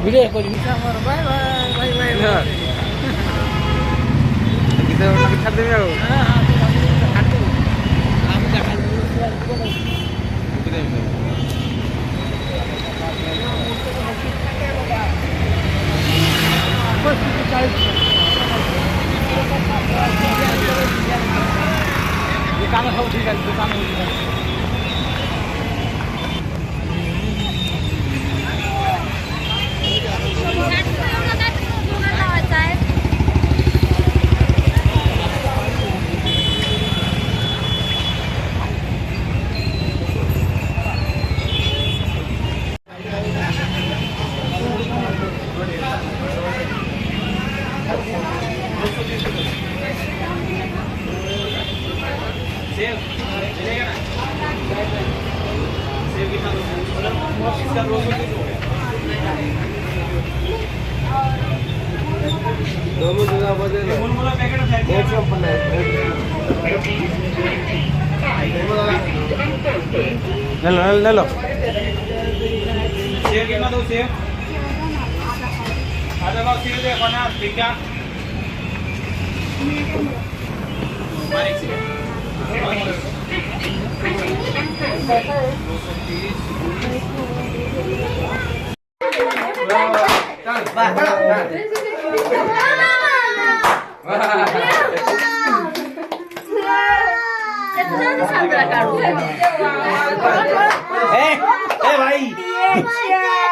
Video call bisa mar. Bye bye. Bye bye. Kita lagi chat demi aku. Aku jalan dulu. Kita ini. दुकान हो ठीक है दुकान हो ठीक है दोनों जगह बजे ले लो सेव कितना दो सेव आधा भाव सेव दे बना ठीक है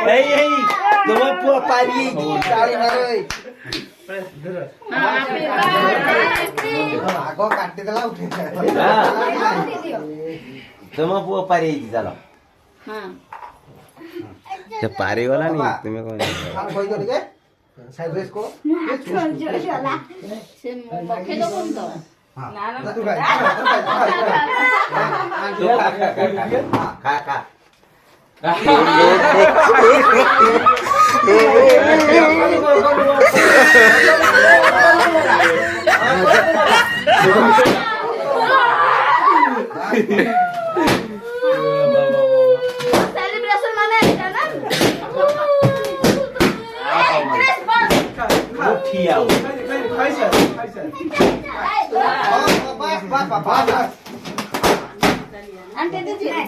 भाई तुम पुआ पारी ताली मारे आगो काटते देला उठे तुम पुआ पारी चलो हां ते पारी वाला नहीं तुम्हें कौन हां कोई तो ठीक है साइड रेस को से पखे दो कौन तो ना ना तू खा सेलिब्रेशन माने जानन उठिया आंटी दीजिए